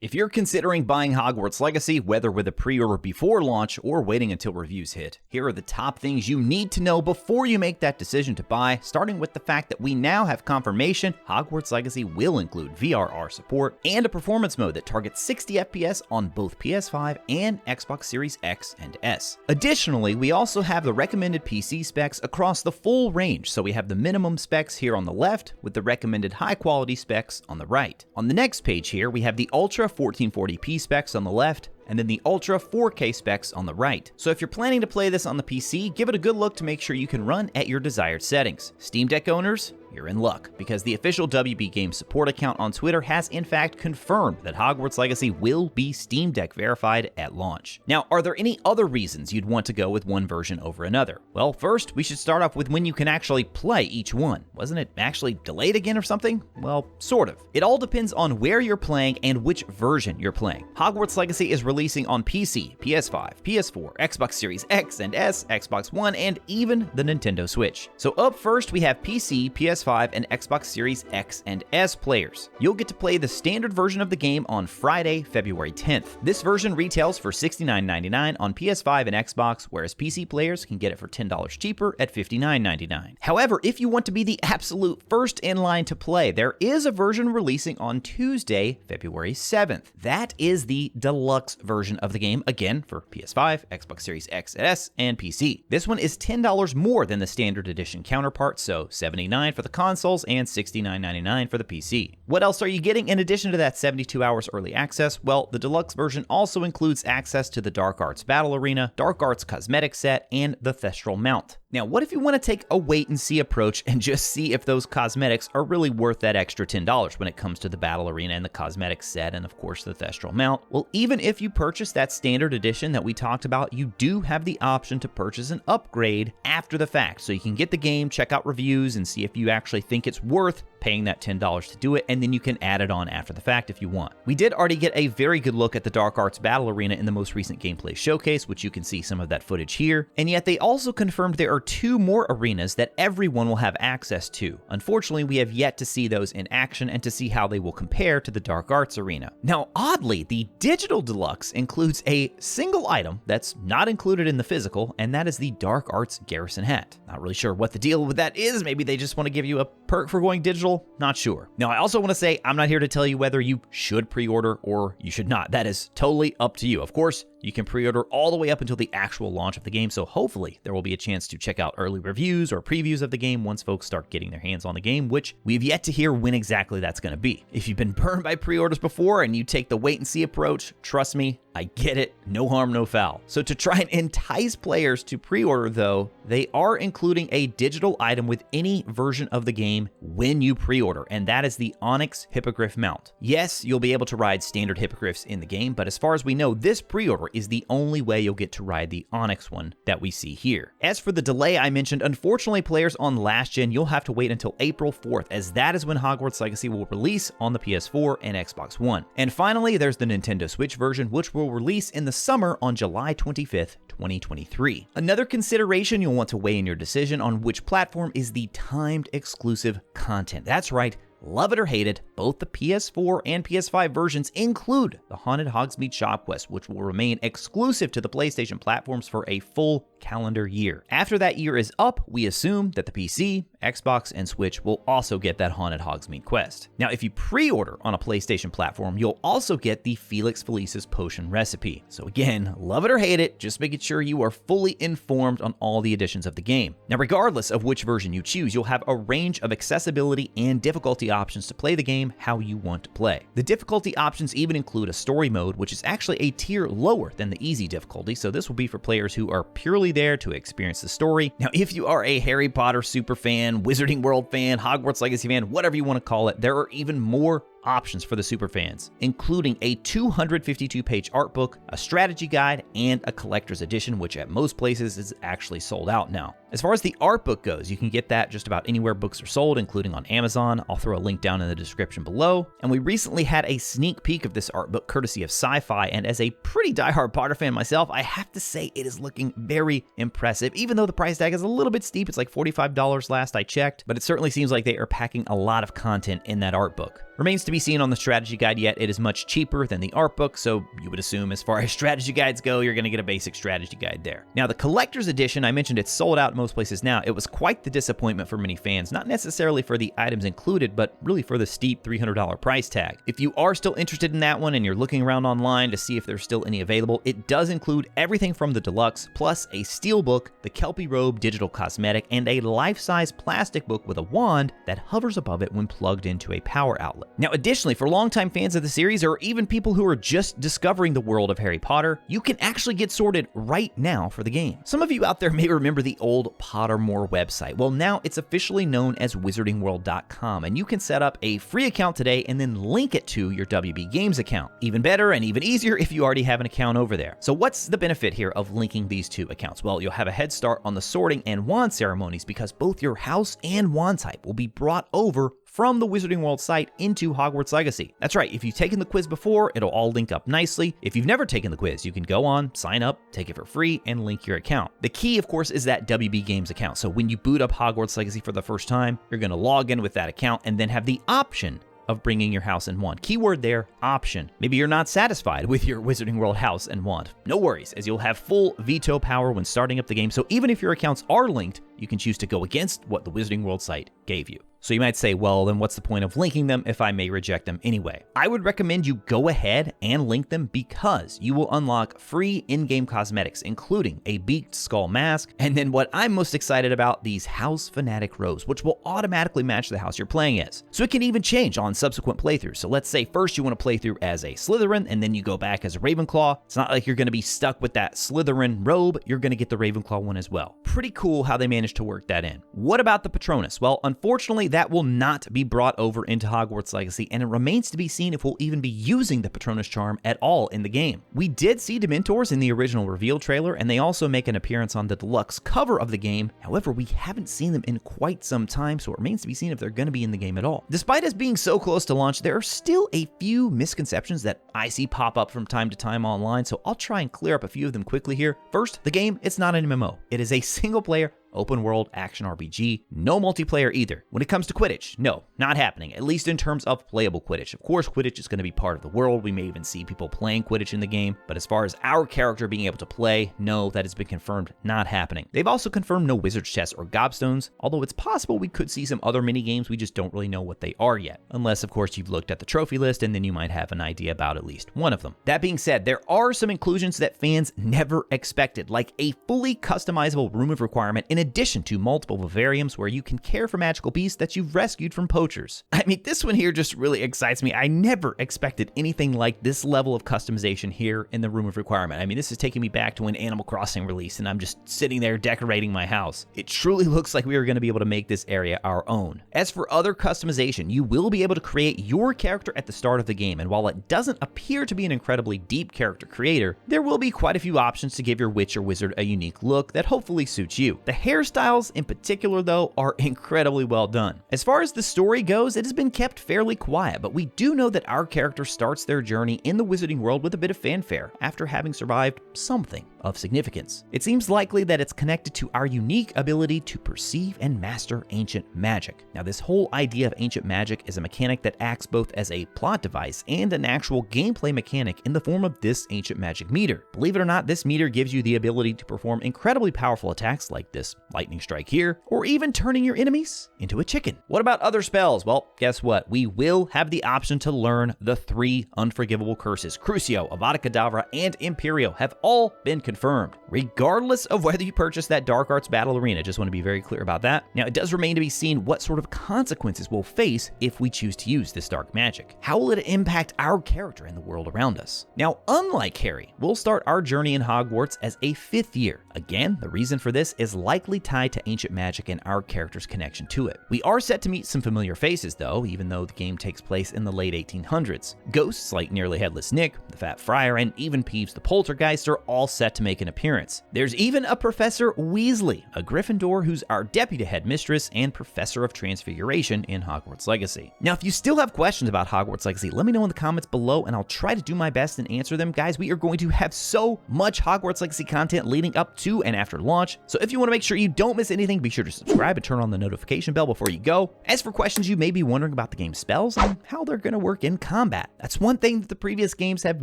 If you're considering buying Hogwarts Legacy, whether with a pre-order before launch or waiting until reviews hit, here are the top things you need to know before you make that decision to buy, starting with the fact that we now have confirmation Hogwarts Legacy will include VRR support and a performance mode that targets 60 FPS on both PS5 and Xbox Series X and S. Additionally, we also have the recommended PC specs across the full range, so we have the minimum specs here on the left with the recommended high-quality specs on the right. On the next page here, we have the Ultra 1440p specs on the left, and then the Ultra 4K specs on the right. So if you're planning to play this on the PC, give it a good look to make sure you can run at your desired settings. Steam Deck owners, you're in luck, because the official WB Games support account on Twitter has in fact confirmed that Hogwarts Legacy will be Steam Deck verified at launch. Now, are there any other reasons you'd want to go with one version over another? Well, first, we should start off with when you can actually play each one. Wasn't it actually delayed again or something? Well, sort of. It all depends on where you're playing and which version you're playing. Hogwarts Legacy is releasing on PC, PS5, PS4, Xbox Series X and S, Xbox One, and even the Nintendo Switch. So up first, we have PC, PS5, and Xbox Series X and S players. You'll get to play the standard version of the game on Friday, February 10th. This version retails for $69.99 on PS5 and Xbox, whereas PC players can get it for $10 cheaper at $59.99. However, if you want to be the absolute first in line to play, there is a version releasing on Tuesday, February 7th. That is the deluxe version of the game, again for PS5, Xbox Series X and S, and PC. This one is $10 more than the standard edition counterpart, so $79 for the consoles and $69.99 for the PC. What else are you getting in addition to that 72 hours early access? Well, the deluxe version also includes access to the Dark Arts Battle Arena, Dark Arts Cosmetic Set, and the Thestral Mount. Now, what if you want to take a wait-and-see approach and just see if those cosmetics are really worth that extra $10 when it comes to the Battle Arena and the Cosmetic Set and, of course, the Thestral Mount? Well, even if you purchase that standard edition that we talked about, you do have the option to purchase an upgrade after the fact. So you can get the game, check out reviews, and see if you actually think it's worth paying that $10 to do it, and then you can add it on after the fact if you want. We did already get a very good look at the Dark Arts Battle Arena in the most recent gameplay showcase, which you can see some of that footage here, and yet they also confirmed there are 2 more arenas that everyone will have access to. Unfortunately, we have yet to see those in action and to see how they will compare to the Dark Arts Arena. Now, oddly, the Digital Deluxe includes a single item that's not included in the physical, and that is the Dark Arts Garrison Hat. Not really sure what the deal with that is. Maybe they just want to give you a perk for going digital. Not sure. Now, I also want to say I'm not here to tell you whether you should pre-order or you should not. That is totally up to you. Of course, you can pre-order all the way up until the actual launch of the game, so hopefully there will be a chance to check out early reviews or previews of the game once folks start getting their hands on the game, which we've yet to hear when exactly that's going to be. If you've been burned by pre-orders before and you take the wait-and-see approach, trust me, I get it. No harm, no foul. So to try and entice players to pre-order, though, they are including a digital item with any version of the game when you pre-order, and that is the Onyx Hippogriff Mount. Yes, you'll be able to ride standard hippogriffs in the game, but as far as we know, this pre-order is the only way you'll get to ride the Onyx one that we see here. As for the delay I mentioned, unfortunately, players on last gen, you'll have to wait until April 4th, as that is when Hogwarts Legacy will release on the PS4 and Xbox One. And finally, there's the Nintendo Switch version, which will release in the summer on July 25th, 2023. Another consideration you'll want to weigh in your decision on which platform is the timed exclusive content. That's right. Love it or hate it, both the PS4 and PS5 versions include the Haunted Hogsmeade Shop Quest, which will remain exclusive to the PlayStation platforms for a full calendar year. After that year is up, we assume that the PC, Xbox, and Switch will also get that Haunted Hogsmeade quest. Now, if you pre-order on a PlayStation platform, you'll also get the Felix Felicis potion recipe. So again, love it or hate it, just making sure you are fully informed on all the additions of the game. Now, regardless of which version you choose, you'll have a range of accessibility and difficulty options to play the game how you want to play. The difficulty options even include a story mode, which is actually a tier lower than the easy difficulty, so this will be for players who are purely there to experience the story. Now, if you are a Harry Potter super fan, Wizarding World fan, Hogwarts Legacy fan, whatever you want to call it, there are even more options for the superfans, including a 252-page art book, a strategy guide, and a collector's edition, which at most places is actually sold out now. As far as the art book goes, you can get that just about anywhere books are sold, including on Amazon. I'll throw a link down in the description below. And we recently had a sneak peek of this art book courtesy of Sci-Fi, and as a pretty diehard Potter fan myself, I have to say it is looking very impressive, even though the price tag is a little bit steep. It's like $45 last I checked, but it certainly seems like they are packing a lot of content in that art book. Remains to to be seen on the strategy guide yet. It is much cheaper than the art book, so you would assume as far as strategy guides go, you're going to get a basic strategy guide there. Now, the collector's edition, I mentioned it's sold out most places now. It was quite the disappointment for many fans, not necessarily for the items included, but really for the steep $300 price tag. If you are still interested in that one and you're looking around online to see if there's still any available, it does include everything from the Deluxe, plus a steelbook, the Kelpie Robe digital cosmetic, and a life-size plastic book with a wand that hovers above it when plugged into a power outlet. Now, additionally, for longtime fans of the series, or even people who are just discovering the world of Harry Potter, you can actually get sorted right now for the game. Some of you out there may remember the old Pottermore website. Well, now it's officially known as wizardingworld.com, and you can set up a free account today and then link it to your WB Games account. Even better and even easier if you already have an account over there. So what's the benefit here of linking these two accounts? Well, you'll have a head start on the sorting and wand ceremonies because both your house and wand type will be brought over from the Wizarding World site into Hogwarts Legacy. That's right, if you've taken the quiz before, it'll all link up nicely. If you've never taken the quiz, you can go on, sign up, take it for free, and link your account. The key, of course, is that WB Games account. So when you boot up Hogwarts Legacy for the first time, you're going to log in with that account and then have the option of bringing your house and wand. Keyword there, option. Maybe you're not satisfied with your Wizarding World house and wand. No worries, as you'll have full veto power when starting up the game, so even if your accounts are linked, you can choose to go against what the Wizarding World site gave you. So you might say, well, then what's the point of linking them if I may reject them anyway? I would recommend you go ahead and link them because you will unlock free in-game cosmetics, including a beaked skull mask, and then what I'm most excited about, these House Fanatic robes, which will automatically match the house you're playing as. So it can even change on subsequent playthroughs. So let's say first you want to play through as a Slytherin, and then you go back as a Ravenclaw. It's not like you're going to be stuck with that Slytherin robe. You're going to get the Ravenclaw one as well. Pretty cool how they managed to work that in. What about the Patronus? Well, unfortunately, that will not be brought over into Hogwarts Legacy, and it remains to be seen if we'll even be using the Patronus charm at all in the game. We did see Dementors in the original reveal trailer, and they also make an appearance on the deluxe cover of the game. However, we haven't seen them in quite some time, so it remains to be seen if they're going to be in the game at all. Despite us being so close to launch, there are still a few misconceptions that I see pop up from time to time online, so I'll try and clear up a few of them quickly here. First, the game, it's not an MMO. It is a single-player open world action RPG, no multiplayer either. When it comes to Quidditch, no, not happening, at least in terms of playable Quidditch. Of course, Quidditch is going to be part of the world. We may even see people playing Quidditch in the game, but as far as our character being able to play, no, that has been confirmed, not happening. They've also confirmed no wizard's chests or gobstones, although it's possible we could see some other mini games, we just don't really know what they are yet. Unless, of course, you've looked at the trophy list and then you might have an idea about at least one of them. That being said, there are some inclusions that fans never expected, like a fully customizable room of requirement in addition to multiple vivariums where you can care for magical beasts that you've rescued from poachers. I mean, this one here just really excites me. I never expected anything like this level of customization here in the room of requirement. I mean, this is taking me back to when Animal Crossing released and I'm just sitting there decorating my house. It truly looks like we are going to be able to make this area our own. As for other customization, you will be able to create your character at the start of the game, and while it doesn't appear to be an incredibly deep character creator, there will be quite a few options to give your witch or wizard a unique look that hopefully suits you. The hairstyles in particular, though, are incredibly well done. As far as the story goes, it has been kept fairly quiet, but we do know that our character starts their journey in the Wizarding World with a bit of fanfare after having survived something of significance. It seems likely that it's connected to our unique ability to perceive and master ancient magic. Now, this whole idea of ancient magic is a mechanic that acts both as a plot device and an actual gameplay mechanic in the form of this ancient magic meter. Believe it or not, this meter gives you the ability to perform incredibly powerful attacks like this lightning strike here, or even turning your enemies into a chicken. What about other spells? Well, guess what? We will have the option to learn the 3 unforgivable curses. Crucio, Avada Kedavra, and Imperio have all been confirmed, regardless of whether you purchase that Dark Arts Battle Arena. Just want to be very clear about that. Now, it does remain to be seen what sort of consequences we'll face if we choose to use this dark magic. How will it impact our character and the world around us? Now, unlike Harry, we'll start our journey in Hogwarts as a 5th year. Again, the reason for this is likely tied to ancient magic and our character's connection to it. We are set to meet some familiar faces, though, even though the game takes place in the late 1800s. Ghosts like Nearly Headless Nick, the Fat Friar, and even Peeves the Poltergeist are all set to make an appearance. There's even a Professor Weasley, a Gryffindor who's our deputy headmistress and Professor of Transfiguration in Hogwarts Legacy. Now, if you still have questions about Hogwarts Legacy, let me know in the comments below and I'll try to do my best and answer them. Guys, we are going to have so much Hogwarts Legacy content leading up to and after launch. So if you want to make sure you don't miss anything, be sure to subscribe and turn on the notification bell before you go. As for questions, you may be wondering about the game's spells and how they're going to work in combat. That's one thing that the previous games have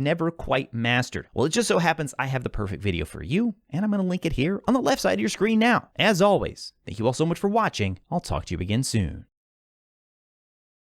never quite mastered. Well, it just so happens I have the perfect video for you, and I'm going to link it here on the left side of your screen now. As always, thank you all so much for watching. I'll talk to you again soon.